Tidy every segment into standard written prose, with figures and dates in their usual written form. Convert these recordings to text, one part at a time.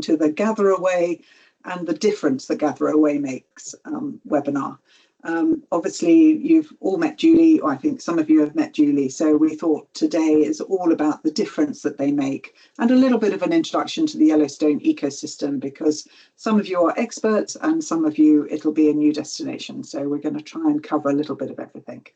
to the Gather Away and the Difference that Gather Away Makes webinar. Obviously, you've all met Julie, or I think some of you have met Julie, so we thought today is all about the difference that they make and a little bit of an introduction to the Yellowstone ecosystem, because some of you are experts and some of you it'll be a new destination. So we're going to try and cover a little bit of everything.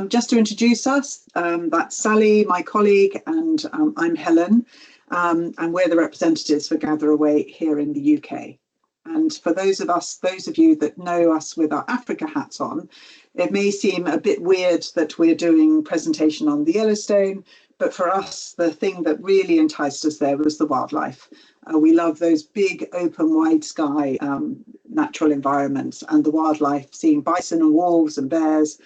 Just to introduce us, that's Sally, my colleague, and I'm Helen, and we're the representatives for Gather Away here in the UK. And for those of you that know us with our Africa hats on, it may seem a bit weird that we're doing presentation on the Yellowstone, but for us, the thing that really enticed us there was the wildlife. We love those big, open, wide sky natural environments, and the wildlife, seeing bison and wolves and bears,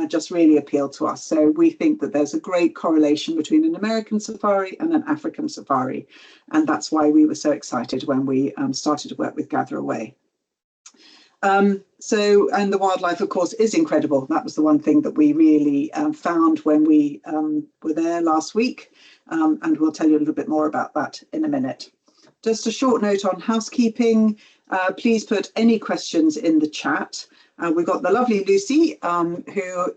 just really appealed to us. So we think that there's a great correlation between an American safari and an African safari. And that's why we were so excited when we started to work with Gather Away. And the wildlife, of course, is incredible. That was the one thing that we really found when we were there last week. And we'll tell you a little bit more about that in a minute. Just a short note on housekeeping. Please put any questions in the chat. We've got the lovely Lucy, who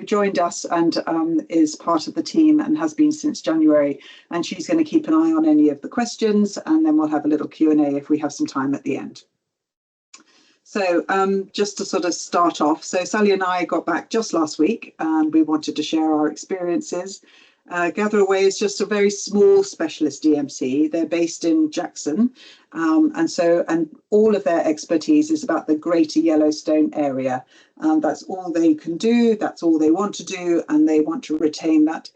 joined us and is part of the team and has been since January. And she's going to keep an eye on any of the questions, and then we'll have a little Q&A if we have some time at the end. So just to sort of start off, so Sally and I got back just last week and we wanted to share our experiences. Gather Away is just a very small specialist DMC. They're based in Jackson, and all of their expertise is about the Greater Yellowstone area. That's all they can do, that's all they want to do, and they want to retain that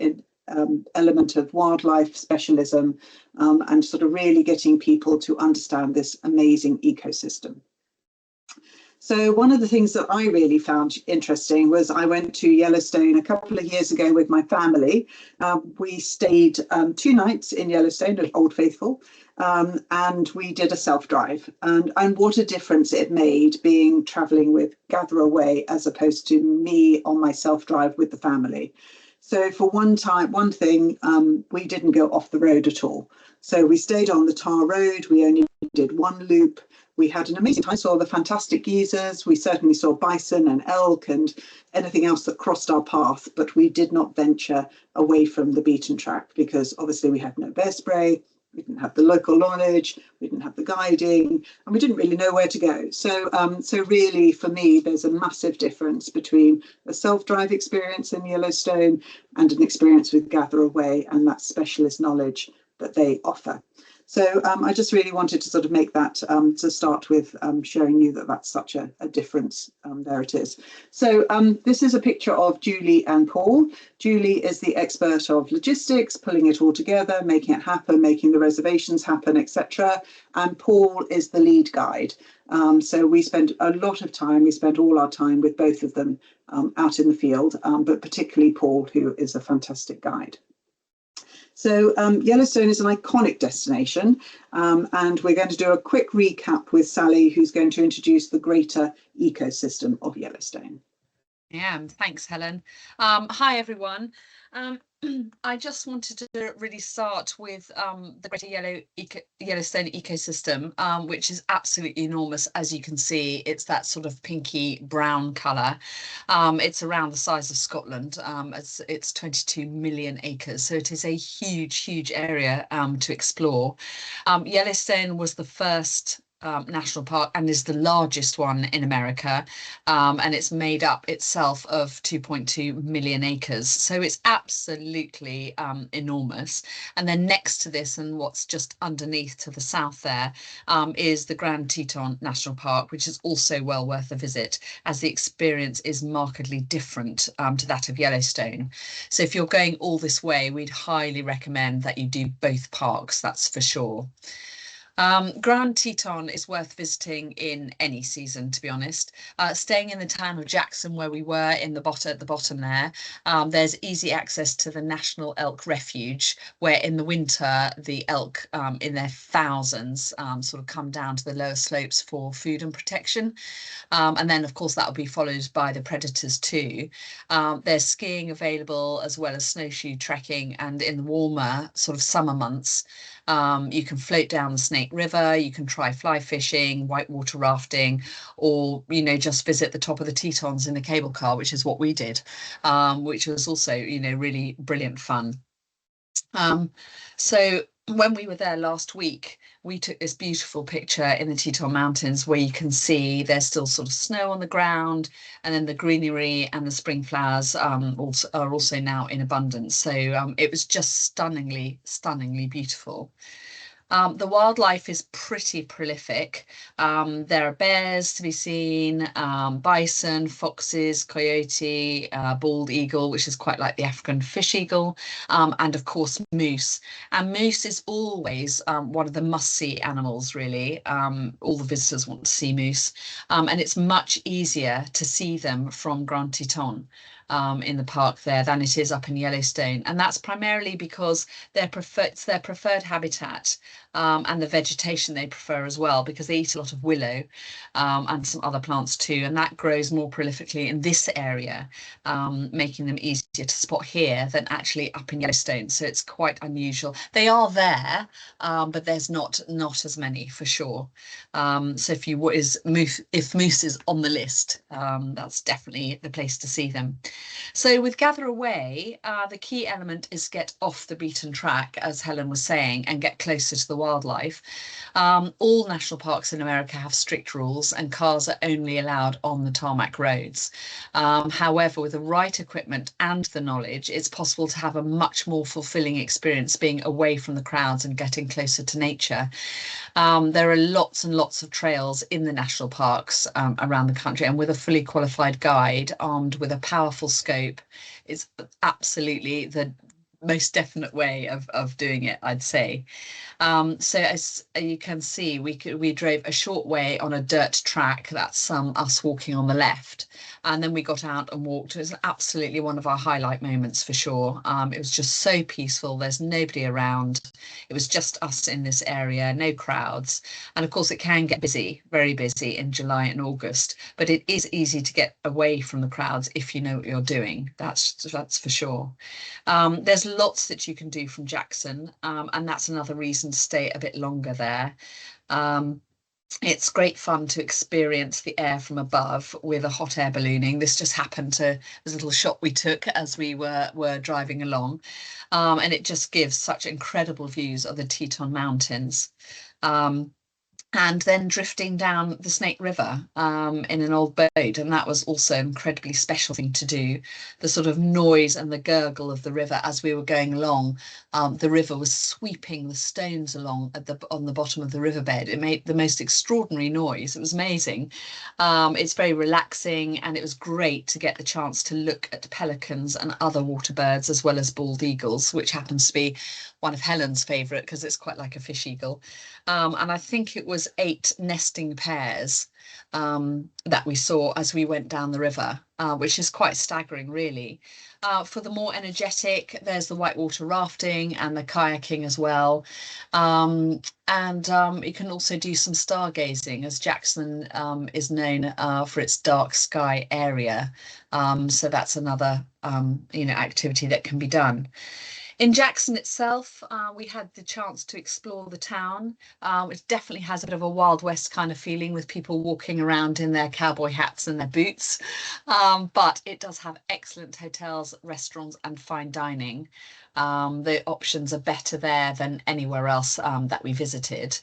element of wildlife specialism and sort of really getting people to understand this amazing ecosystem. So one of the things that I really found interesting was I went to Yellowstone a couple of years ago with my family. We stayed 2 nights in Yellowstone at Old Faithful, and we did a self-drive. And what a difference it made being traveling with Gather Away as opposed to me on my self-drive with the family. So for one thing, we didn't go off the road at all. So we stayed on the tar road. We only did 1 loop. We had an amazing time, saw the fantastic geysers. We certainly saw bison and elk and anything else that crossed our path, but we did not venture away from the beaten track because obviously we had no bear spray, we didn't have the local knowledge, we didn't have the guiding, and we didn't really know where to go. So really for me, there's a massive difference between a self-drive experience in Yellowstone and an experience with Gather Away and that specialist knowledge that they offer. So I just really wanted to sort of make that to start with, showing you that that's such a difference. There it is. So this is a picture of Julie and Paul. Julie is the expert of logistics, pulling it all together, making it happen, making the reservations happen, etc. And Paul is the lead guide. So we spent a lot of time, we spent all our time with both of them out in the field, but particularly Paul, who is a fantastic guide. So Yellowstone is an iconic destination, and we're going to do a quick recap with Sally, who's going to introduce the greater ecosystem of Yellowstone. Yeah, thanks, Helen. Hi, everyone. I just wanted to really start with the Greater Yellowstone ecosystem, which is absolutely enormous. As you can see, it's that sort of pinky brown colour. It's around the size of Scotland. It's 22 million acres, so it is a huge, huge area to explore. Yellowstone was the first national park and is the largest one in America, and it's made up itself of 2.2 million acres, so it's absolutely enormous. And then next to this, and what's just underneath to the south there, is the Grand Teton National Park, which is also well worth a visit, as the experience is markedly different to that of Yellowstone. So if you're going all this way, we'd highly recommend that you do both parks, that's for sure. Grand Teton is worth visiting in any season, to be honest. Staying in the town of Jackson, where we were at the bottom there, there's easy access to the National Elk Refuge, where in the winter the elk in their thousands sort of come down to the lower slopes for food and protection. And then, of course, that will be followed by the predators too. There's skiing available as well as snowshoe trekking, and in the warmer sort of summer months, You can float down the Snake River, you can try fly fishing, whitewater rafting, or, you know, just visit the top of the Tetons in the cable car, which is what we did, which was also, you know, really brilliant fun. So when we were there last week, we took this beautiful picture in the Teton Mountains where you can see there's still sort of snow on the ground, and then the greenery and the spring flowers also, are also now in abundance. So it was just stunningly beautiful. The wildlife is pretty prolific. There are bears to be seen, bison, foxes, coyote, bald eagle, which is quite like the African fish eagle, and of course moose. And moose is always one of the must-see animals, really. All the visitors want to see moose, and it's much easier to see them from Grand Teton. In the park there than it is up in Yellowstone, and that's primarily because it's their preferred habitat, and the vegetation they prefer as well, because they eat a lot of willow and some other plants too, and that grows more prolifically in this area, making them easier to spot here than actually up in Yellowstone. So it's quite unusual. They are there, but there's not as many for sure. So if moose is on the list, that's definitely the place to see them. So with Gather Away, the key element is get off the beaten track, as Helen was saying, and get closer to the wildlife. All national parks in America have strict rules, and cars are only allowed on the tarmac roads. However, with the right equipment and the knowledge, it's possible to have a much more fulfilling experience being away from the crowds and getting closer to nature. There are lots and lots of trails in the national parks around the country, and with a fully qualified guide armed with a powerful scope, it's absolutely the most definite way of doing it, I'd say. So as you can see, we drove a short way on a dirt track. That's us walking on the left, and then we got out and walked. It was absolutely one of our highlight moments for sure. It was just so peaceful. There's nobody around. It was just us in this area, no crowds. And of course, it can get busy, very busy in July and August, but it is easy to get away from the crowds if you know what you're doing. That's for sure. There's lots that you can do from Jackson, and that's another reason to stay a bit longer there. It's great fun to experience the air from above with a hot air ballooning. This just happened to this little shot we took as we were driving along, and it just gives such incredible views of the Teton Mountains. And then drifting down the Snake River in an old boat, and that was also an incredibly special thing to do. The sort of noise and the gurgle of the river as we were going along, the river was sweeping the stones along on the bottom of the riverbed. It made the most extraordinary noise. It was amazing. It's very relaxing, and it was great to get the chance to look at pelicans and other water birds, as well as bald eagles, which happens to be one of Helen's favourite because it's quite like a fish eagle. And I think it was 8 nesting pairs that we saw as we went down the river, which is quite staggering, really. For the more energetic, there's the whitewater rafting and the kayaking as well. And you can also do some stargazing, as Jackson is known for its dark sky area. So that's another activity that can be done. In Jackson itself, we had the chance to explore the town, which definitely has a bit of a Wild West kind of feeling, with people walking around in their cowboy hats and their boots. But it does have excellent hotels, restaurants, and fine dining. The options are better there than anywhere else that we visited.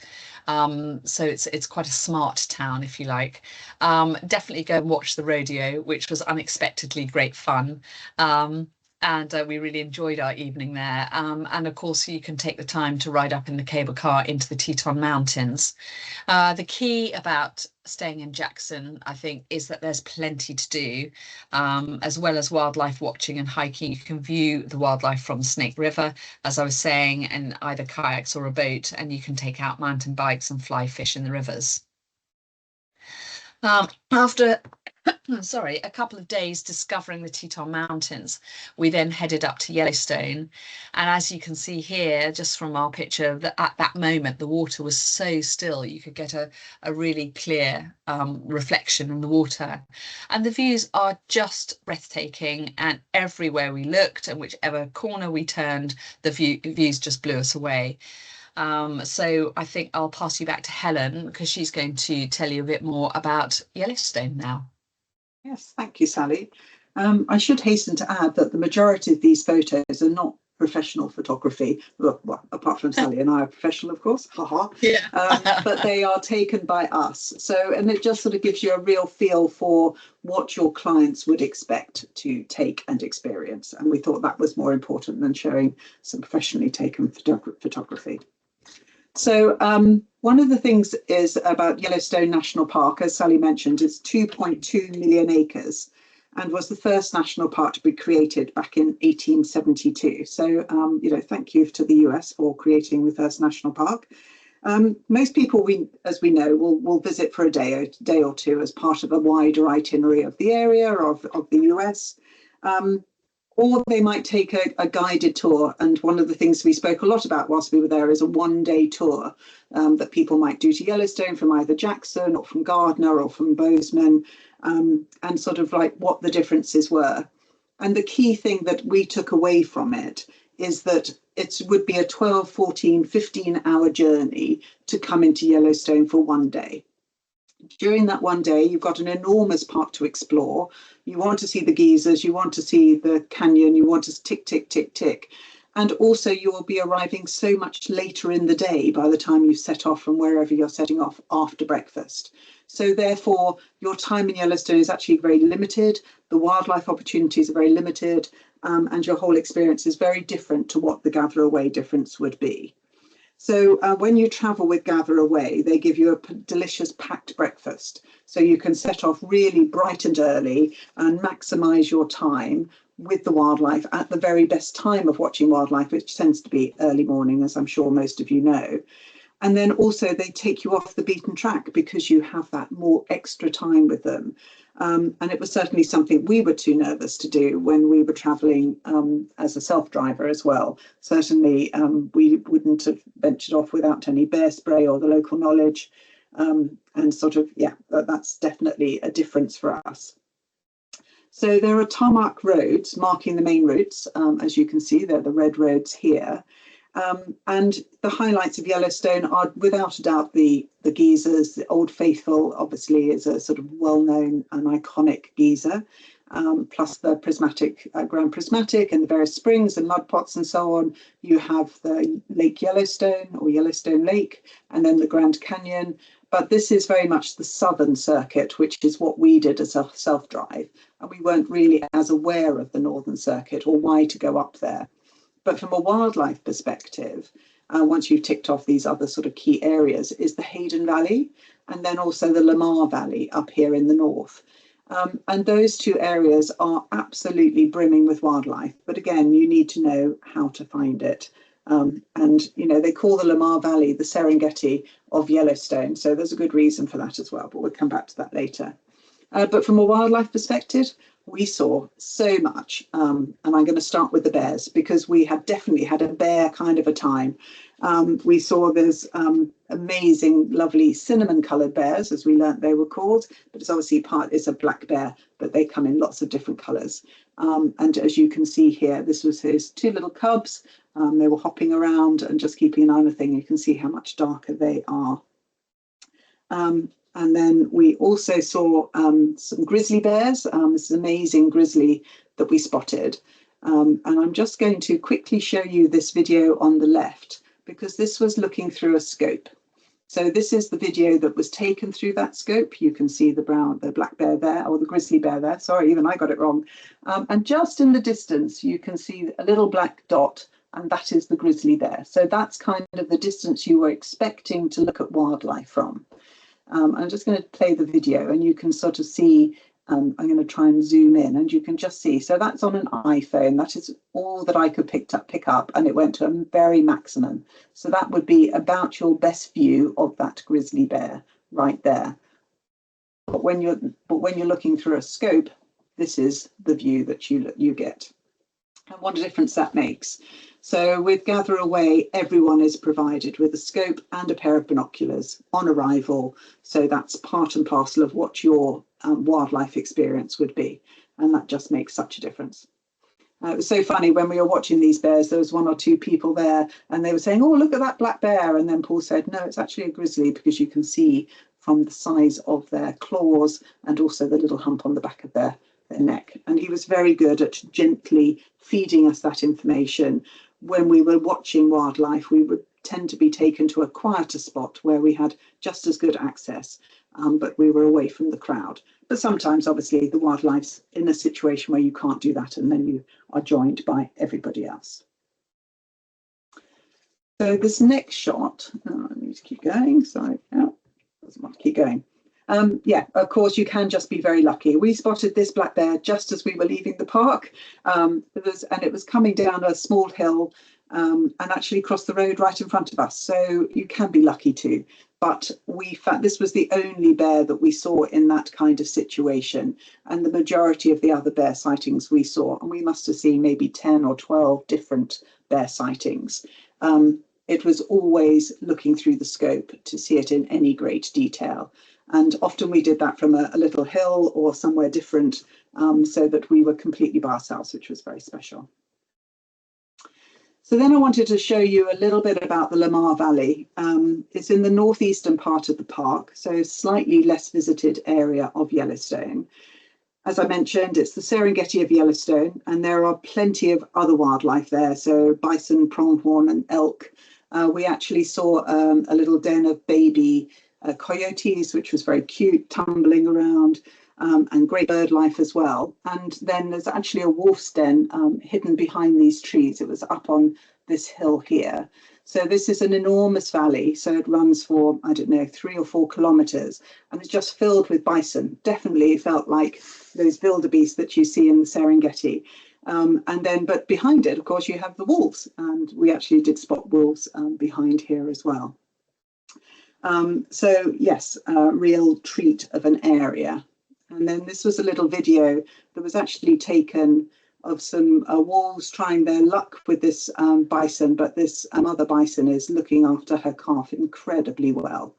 So it's quite a smart town, if you like. Definitely go and watch the rodeo, which was unexpectedly great fun. And we really enjoyed our evening there. And of course, you can take the time to ride up in the cable car into the Teton Mountains. The key about staying in Jackson, I think, is that there's plenty to do, as well as wildlife watching and hiking. You can view the wildlife from the Snake River, as I was saying, in either kayaks or a boat, and you can take out mountain bikes and fly fish in the rivers. After a couple of days discovering the Teton Mountains, we then headed up to Yellowstone. And as you can see here, just from our picture, that at that moment, the water was so still, you could get a really clear reflection in the water. And the views are just breathtaking. And everywhere we looked and whichever corner we turned, the views just blew us away. So I think I'll pass you back to Helen because she's going to tell you a bit more about Yellowstone now. Yes, thank you, Sally. I should hasten to add that the majority of these photos are not professional photography. Well, apart from Sally and I are professional, of course, haha. Yeah. But they are taken by us. So, and it just sort of gives you a real feel for what your clients would expect to take and experience. And we thought that was more important than showing some professionally taken photography. So one of the things is about Yellowstone National Park, as Sally mentioned, it's 2.2 million acres and was the first national park to be created back in 1872. So, thank you to the US for creating the first national park. Most people, as we know, will visit for a day or two as part of a wider itinerary of the area of the US. Or they might take a guided tour. And one of the things we spoke a lot about whilst we were there is a one-day tour that people might do to Yellowstone from either Jackson or from Gardner or from Bozeman, and sort of like what the differences were. And the key thing that we took away from it is that it would be a 12, 14, 15-hour journey to come into Yellowstone for one day. During that one day, you've got an enormous park to explore. You want to see the geysers, you want to see the canyon, you want to tick, tick, tick, tick. And also you will be arriving so much later in the day by the time you've set off from wherever you're setting off after breakfast. So therefore, your time in Yellowstone is actually very limited. The wildlife opportunities are very limited, and your whole experience is very different to what the gather away difference would be. So when you travel with Gather Away, they give you a delicious packed breakfast. So you can set off really bright and early and maximise your time with the wildlife at the very best time of watching wildlife, which tends to be early morning, as I'm sure most of you know. And then also they take you off the beaten track because you have that more extra time with them. And it was certainly something we were too nervous to do when we were travelling as a self-driver as well. Certainly we wouldn't have ventured off without any bear spray or the local knowledge. And sort of, yeah, that's definitely a difference for us. So there are tarmac roads marking the main routes. As you can see, they're the red roads here. And the highlights of Yellowstone are without a doubt the geysers. The Old Faithful obviously is a sort of well-known and iconic geyser, plus the prismatic, Grand Prismatic and the various springs and mud pots and so on. You have the Lake Yellowstone or Yellowstone Lake, and then the Grand Canyon. But this is very much the southern circuit, which is what we did as a self-drive. And we weren't really as aware of the northern circuit or why to go up there. But from a wildlife perspective, once you've ticked off these other sort of key areas, is the Hayden Valley and then also the Lamar Valley up here in the north. And those two areas are absolutely brimming with wildlife. But again, you need to know how to find it. And, they call the Lamar Valley the Serengeti of Yellowstone. So there's a good reason for that as well, but we'll come back to that later. But from a wildlife perspective, we saw so much. And I'm going to start with the bears because we had definitely had a bear kind of a time. We saw those amazing, lovely cinnamon coloured bears, as we learnt they were called, but it's obviously it's a black bear, but they come in lots of different colours. And as you can see here, this was his two little cubs. They were hopping around and just keeping an eye on the thing. You can see how much darker they are. And then we also saw some grizzly bears. This is an amazing grizzly that we spotted. And I'm just going to quickly show you this video on the left, because this was looking through a scope. So this is the video that was taken through that scope. You can see the black bear there, or the grizzly bear there. Sorry, even I got it wrong. And just in the distance, you can see a little black dot, and that is the grizzly bear. So that's kind of the distance you were expecting to look at wildlife from. I'm just going to play the video and you can sort of see, I'm going to try and zoom in and you can just see. So that's on an iPhone. That is all that I could pick up, and it went to a very maximum. So that would be about your best view of that grizzly bear right there. But when you're looking through a scope, this is the view that you get. And what a difference that makes. So with Gather Away, everyone is provided with a scope and a pair of binoculars on arrival. So that's part and parcel of what your wildlife experience would be. And that just makes such a difference. It was so funny when we were watching these bears, there was one or two people there and they were saying, oh, look at that black bear. And then Paul said, no, it's actually a grizzly, because you can see from the size of their claws and also the little hump on the back of their neck. And he was very good at gently feeding us that information. When we were watching wildlife, we would tend to be taken to a quieter spot where we had just as good access, but we were away from the crowd. But sometimes, obviously, the wildlife's in a situation where you can't do that, and then you are joined by everybody else. So this next shot, I need to keep going. Sorry, no, doesn't want to keep going. Yeah, of course, you can just be very lucky. We spotted this black bear just as we were leaving the park. It was coming down a small hill and actually crossed the road right in front of us. So you can be lucky too. But we found this was the only bear that we saw in that kind of situation. And the majority of the other bear sightings we saw, and we must have seen maybe 10 or 12 different bear sightings. It was always looking through the scope to see it in any great detail. And often we did that from a little hill or somewhere different, so that we were completely by ourselves, which was very special. So then I wanted to show you a little bit about the Lamar Valley. It's in the northeastern part of the park, so slightly less visited area of Yellowstone. As I mentioned, it's the Serengeti of Yellowstone, and there are plenty of other wildlife there, so bison, pronghorn, and elk. We actually saw a little den of baby coyotes, which was very cute, tumbling around, and great bird life as well. And then there's actually a wolf's den hidden behind these trees. It was up on this hill here. So this is an enormous valley. So it runs for, I don't know, 3 or 4 kilometers, and it's just filled with bison. Definitely felt like those wildebeest that you see in the Serengeti. But behind it, of course, you have the wolves, and we actually did spot wolves behind here as well. So yes, a real treat of an area. And then this was a little video that was actually taken of some wolves trying their luck with this bison, but this mother bison is looking after her calf incredibly well.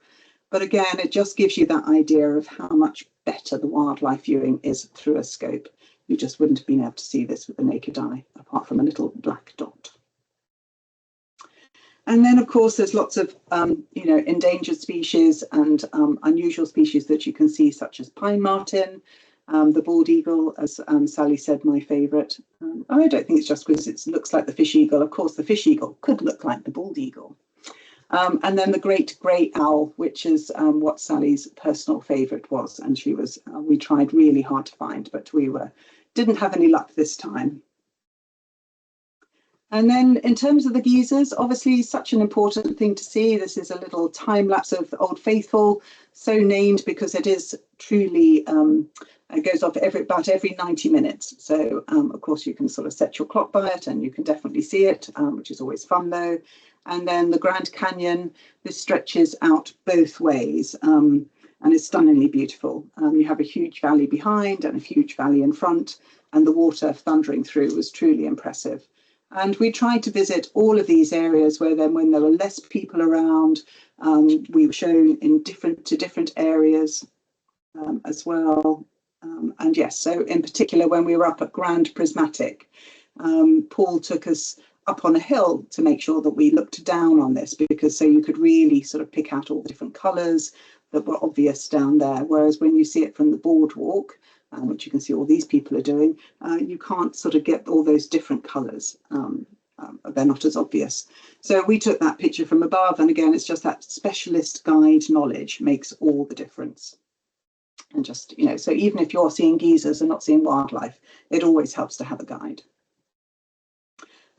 But again, it just gives you that idea of how much better the wildlife viewing is through a scope. You just wouldn't have been able to see this with the naked eye, apart from a little black dot. And then, of course, there's lots of, endangered species and unusual species that you can see, such as pine marten, the bald eagle, as Sally said, my favourite. I don't think it's just because it looks like the fish eagle. Of course, the fish eagle could look like the bald eagle. And then the great grey owl, which is what Sally's personal favourite was. And she was, we tried really hard to find, but we didn't have any luck this time. And then in terms of the geysers, obviously such an important thing to see. This is a little time lapse of Old Faithful, so named because it is truly, it goes off about every 90 minutes. So of course you can sort of set your clock by it and you can definitely see it, which is always fun though. And then the Grand Canyon, this stretches out both ways and it's stunningly beautiful. You have a huge valley behind and a huge valley in front, and the water thundering through was truly impressive. And we tried to visit all of these areas where then when there were less people around, we were shown in different areas as well. And yes, so in particular, when we were up at Grand Prismatic, Paul took us up on a hill to make sure that we looked down on this, because so you could really sort of pick out all the different colours that were obvious down there. Whereas when you see it from the boardwalk, which you can see all these people are doing, you can't sort of get all those different colours. They're not as obvious. So we took that picture from above, and again, it's just that specialist guide knowledge makes all the difference. And just, so even if you're seeing geysers and not seeing wildlife, it always helps to have a guide.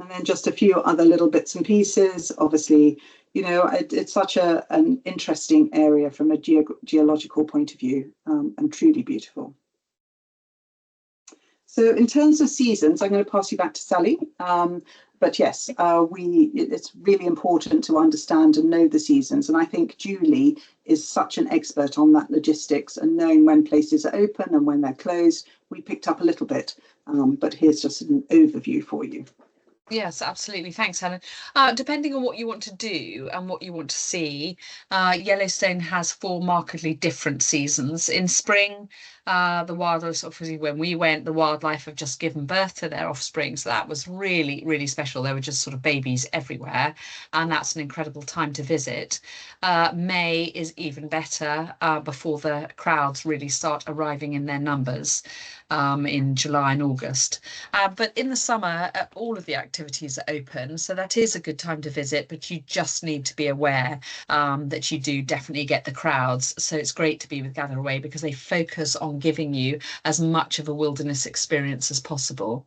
And then just a few other little bits and pieces. Obviously, it's such an interesting area from a geological point of view, and truly beautiful. So in terms of seasons, I'm going to pass you back to Sally. But yes, it's really important to understand and know the seasons. And I think Julie is such an expert on that logistics and knowing when places are open and when they're closed. We picked up a little bit, but here's just an overview for you. Yes, absolutely. Thanks, Helen. Depending on what you want to do and what you want to see, Yellowstone has four markedly different seasons. In spring, the wildlife, obviously, when we went, the wildlife have just given birth to their offspring. So that was really, really special. There were just sort of babies everywhere, and that's an incredible time to visit. May is even better before the crowds really start arriving in their numbers in July and August. But in the summer, all of the activities are open, so that is a good time to visit, but you just need to be aware that you do definitely get the crowds. So it's great to be with Gather Away because they focus on giving you as much of a wilderness experience as possible.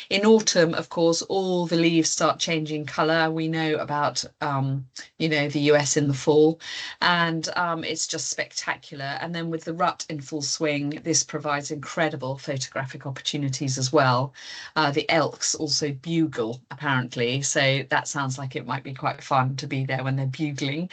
In autumn, of course, all the leaves start changing colour. We know about, the US in the fall, and it's just spectacular. And then with the rut in full swing, this provides incredible photographic opportunities as well. The elks also bugle, apparently, so that sounds like it might be quite fun to be there when they're bugling.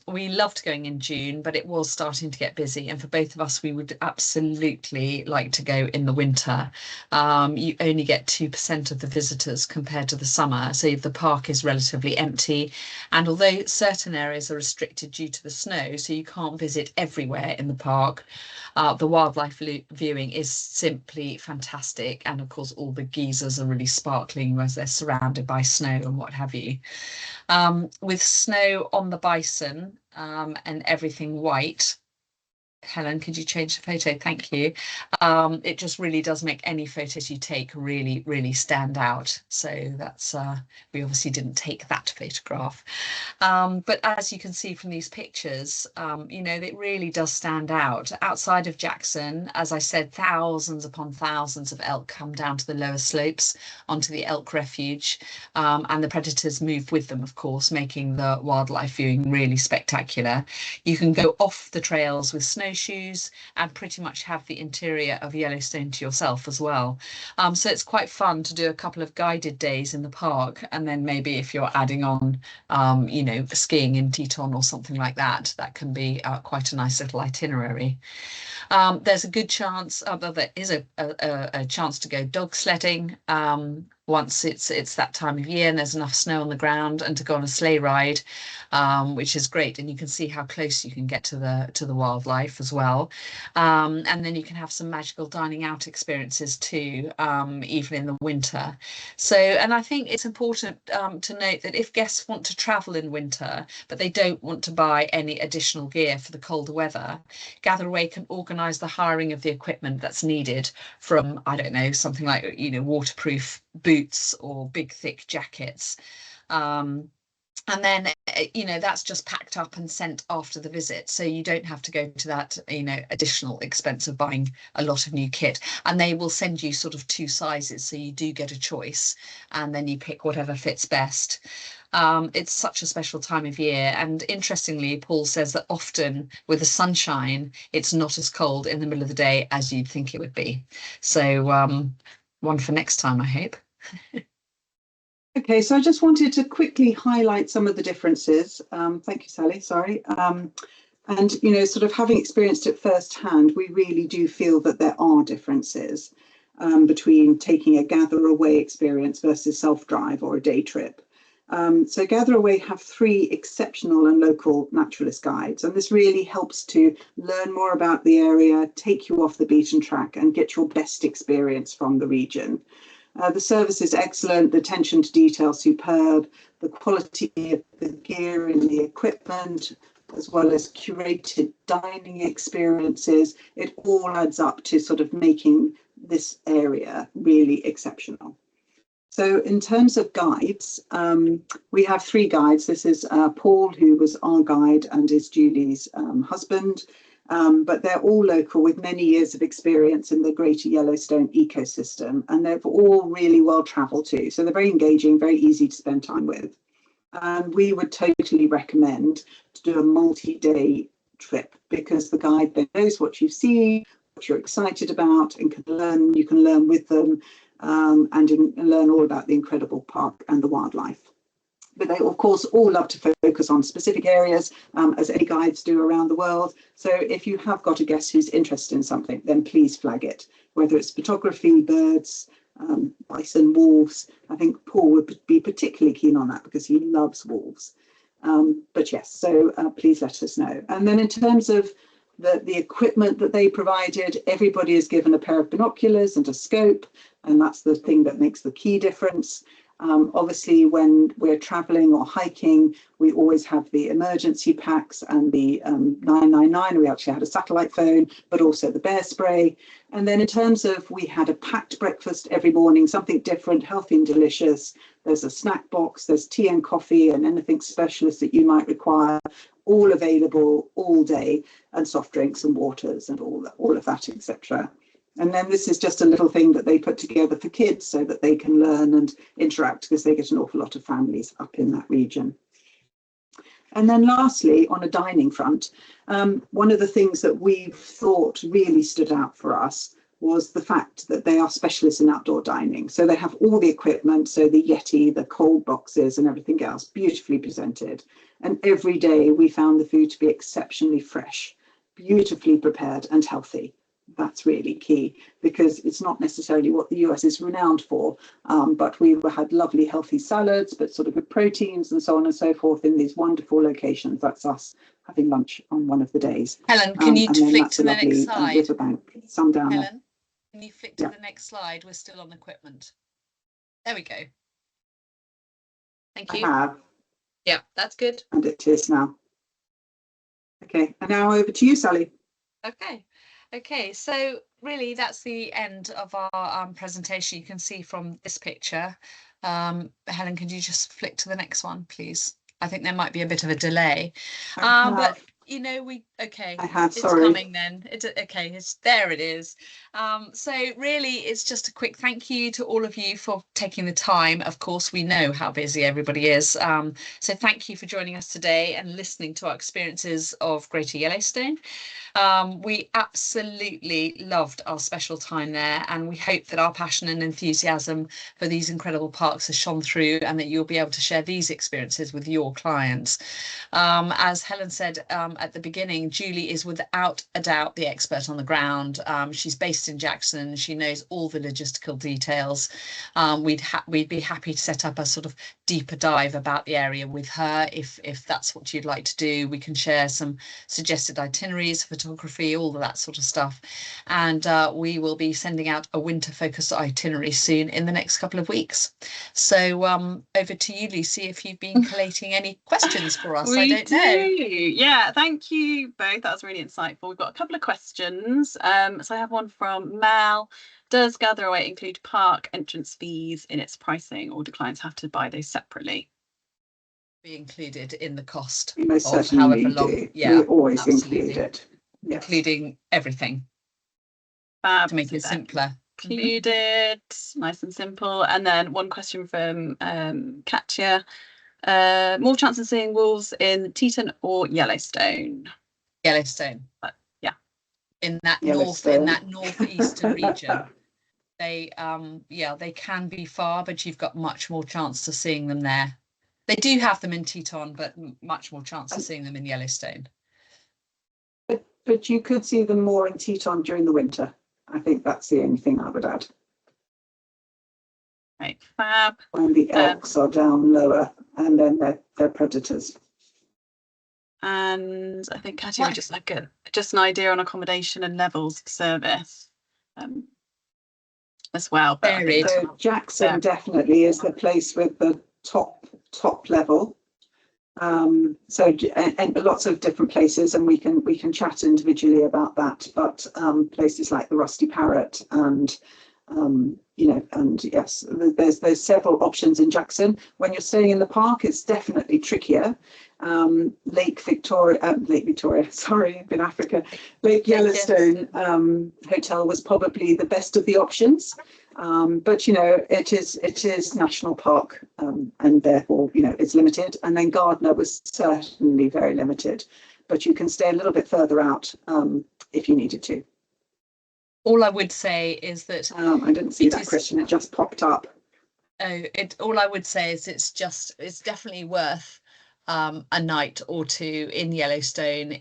We loved going in June, but it was starting to get busy, and for both of us, we would absolutely like to go in the winter. You only get 2% of the visitors compared to the summer, so the park is relatively empty, and although certain areas are restricted due to the snow, so you can't visit everywhere in the park, the wildlife viewing is simply fantastic, and of course all the geysers are really sparkling as they're surrounded by snow and what have you. With snow on the bison and everything white. Helen, could you change the photo? Thank you. It just really does make any photos you take really, really stand out. So that's, we obviously didn't take that photograph. But as you can see from these pictures, it really does stand out. Outside of Jackson, as I said, thousands upon thousands of elk come down to the lower slopes onto the elk refuge, and the predators move with them, of course, making the wildlife viewing really spectacular. You can go off the trails with snowshoes and pretty much have the interior of Yellowstone to yourself as well. So it's quite fun to do a couple of guided days in the park, and then maybe if you're adding on skiing in Teton or something like that, that can be quite a nice little itinerary. There's a good chance, there is a chance to go dog sledding once it's that time of year and there's enough snow on the ground, and to go on a sleigh ride, which is great, and you can see how close you can get to the wildlife as well. And then you can have some magical dining out experiences too, even in the winter. So, and I think it's important to note that if guests want to travel in winter, but they don't want to buy any additional gear for the colder weather, Gather Away can organise the hiring of the equipment that's needed, from, I don't know, something like, waterproof boots or big thick jackets. And then, that's just packed up and sent after the visit. So you don't have to go to that, additional expense of buying a lot of new kit. And they will send you sort of 2 sizes. So you do get a choice, and then you pick whatever fits best. It's such a special time of year. And interestingly, Paul says that often with the sunshine, it's not as cold in the middle of the day as you'd think it would be. So one for next time, I hope. Okay, so I just wanted to quickly highlight some of the differences. Thank you, Sally, sorry. And, sort of having experienced it firsthand, we really do feel that there are differences between taking a Gather Away experience versus self-drive or a day trip. So Gather Away have 3 exceptional and local naturalist guides, and this really helps to learn more about the area, take you off the beaten track, and get your best experience from the region. The service is excellent, the attention to detail superb, the quality of the gear and the equipment, as well as curated dining experiences, it all adds up to sort of making this area really exceptional. So in terms of guides, we have 3 guides. This is Paul, who was our guide and is Julie's husband. But they're all local with many years of experience in the Greater Yellowstone ecosystem, and they're all really well travelled too. So they're very engaging, very easy to spend time with. And we would totally recommend to do a multi-day trip, because the guide then knows what you've seen, what you're excited about, and you can learn with them, and learn all about the incredible park and the wildlife. But they, of course, all love to focus on specific areas, as any guides do around the world. So if you have got a guest who's interested in something, then please flag it, whether it's photography, birds, bison, wolves. I think Paul would be particularly keen on that because he loves wolves. But yes, so please let us know. And then in terms of the equipment that they provided, everybody is given a pair of binoculars and a scope, and that's the thing that makes the key difference. Obviously, when we're traveling or hiking, we always have the emergency packs and the 999. We actually had a satellite phone, but also the bear spray. And then in terms of, we had a packed breakfast every morning, something different, healthy and delicious. There's a snack box, there's tea and coffee and anything specialist that you might require, all available all day, and soft drinks and waters and all of that, etc. And then this is just a little thing that they put together for kids so that they can learn and interact, because they get an awful lot of families up in that region. And then lastly, on a dining front, one of the things that we thought really stood out for us was the fact that they are specialists in outdoor dining. So they have all the equipment, so the Yeti, the cold boxes and everything else, beautifully presented. And every day we found the food to be exceptionally fresh, beautifully prepared and healthy. That's really key, because it's not necessarily what the US is renowned for, but we had lovely healthy salads, but sort of good proteins and so on and so forth in these wonderful locations. That's us having lunch on one of the days. Helen, can you flick to the next slide? Riverbank, sundown. Helen, can you flick to the next slide? We're still on equipment. There we go. Thank you. I have. Yeah, that's good. And it is now. Okay, and now over to you, Sally. Okay, so really that's the end of our presentation. You can see from this picture. Helen, can you just flick to the next one, please? I think there might be a bit of a delay. But you know, it's coming then. There it is. So really it's just a quick thank you to all of you for taking the time. Of course, we know how busy everybody is. So thank you for joining us today and listening to our experiences of Greater Yellowstone. We absolutely loved our special time there, and we hope that our passion and enthusiasm for these incredible parks has shone through, and that you'll be able to share these experiences with your clients. As Helen said at the beginning, Julie is without a doubt the expert on the ground. She's based in Jackson. She knows all the logistical details. We'd be happy to set up a sort of deeper dive about the area with her if that's what you'd like to do. We can share some suggested itineraries, photography, all of that sort of stuff. And we will be sending out a winter focused itinerary soon in the next couple of weeks. So over to you, Lucy, if you've been collating any questions for us. I don't know. Yeah, thank you both. That was really insightful. We've got a couple of questions. So I have one from Mel. Does Gather Away include park entrance fees in its pricing, or do clients have to buy those separately? Be included in the cost of however long. Yeah, we always include it. Yes. Including everything. Fab. To make it simpler. Included, nice and simple. And then one question from Katya. More chance of seeing wolves in Teton or Yellowstone? Yellowstone. Yeah. In that northeastern region. They can be far, but you've got much more chance of seeing them there. They do have them in Teton, but much more chance of seeing them in Yellowstone. But you could see them more in Teton during the winter. I think that's the only thing I would add. Right, fab. When the elks are down lower, and then they're predators. And I think Katya would just look at just an idea on accommodation and levels of service as well. But so Jackson definitely is the place with the top level. And lots of different places, and we can chat individually about that, but places like the Rusty Parrot and and yes, there's several options in Jackson. When you're staying in the park, it's definitely trickier. Lake Victoria, sorry, in Africa, Lake Yellowstone hotel was probably the best of the options. But it is national park, and therefore it's limited. And then Gardner was certainly very limited, but you can stay a little bit further out if you needed to. All I would say is that I didn't see that question; it just popped up. All I would say is it's definitely worth a night or two in Yellowstone.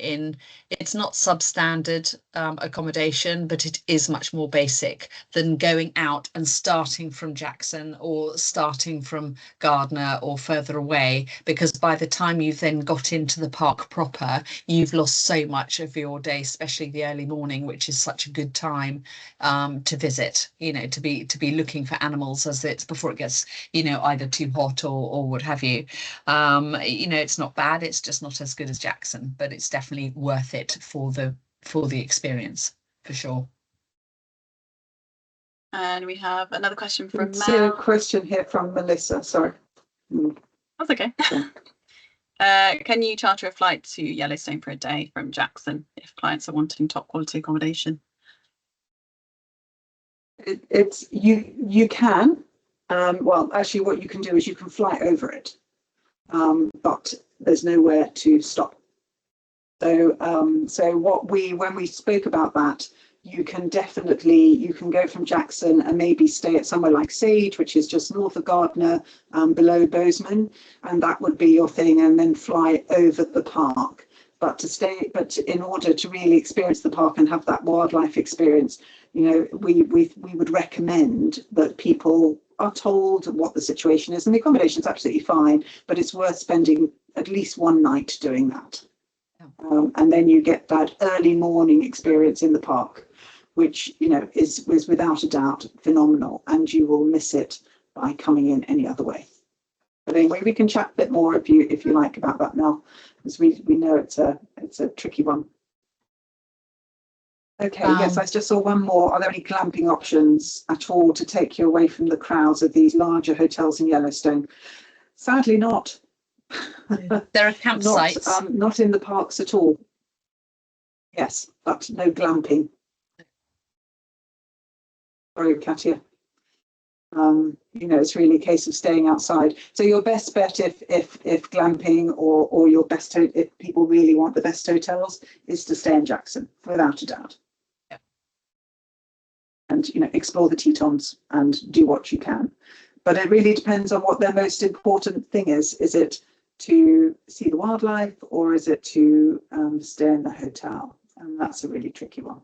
It's not substandard accommodation, but it is much more basic than going out and starting from Jackson or starting from Gardner or further away, because by the time you've then got into the park proper, you've lost so much of your day, especially the early morning, which is such a good time to visit, you know, to be looking for animals as it's before it gets, you know, either too hot or what have you. You know, it's not bad, it's just not as good as Jackson, but it's definitely worth it for the experience, for sure. And we have another question from It's Mel. a question here from Melissa, sorry. That's okay. Can you charter a flight to Yellowstone for a day from Jackson if clients are wanting top quality accommodation? You can. Well, actually, what you can do is you can fly over it, but there's nowhere to stop. So, when we spoke about that, you can go from Jackson and maybe stay at somewhere like Sage, which is just north of Gardner, below Bozeman, and that would be your thing, and then fly over the park. But in order to really experience the park and have that wildlife experience, you know, we would recommend that people are told what the situation is, and the accommodation is absolutely fine, but it's worth spending at least one night doing that. And then you get that early morning experience in the park, which, you know, is without a doubt phenomenal, and you will miss it by coming in any other way. But anyway, we can chat a bit more if you like about that now, because we know it's a tricky one. Okay, yes, I just saw one more. Are there any glamping options at all to take you away from the crowds of these larger hotels in Yellowstone? Sadly not. There are campsites. Not in the parks at all. Yes, but no glamping. Sorry, Katia. You know, it's really a case of staying outside. So your best bet, if glamping or your best, if people really want the best hotels, is to stay in Jackson, without a doubt. Yeah. And, you know, explore the Tetons and do what you can. But it really depends on what their most important thing is. Is it to see the wildlife, or is it to stay in the hotel? And that's a really tricky one.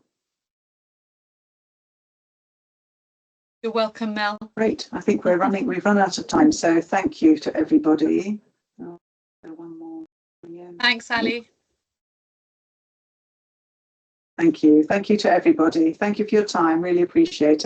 You're welcome, Mel. Great. I think we've run out of time. So thank you to everybody. One more. Thanks, Sally. Thank you. Thank you to everybody. Thank you for your time. Really appreciate it.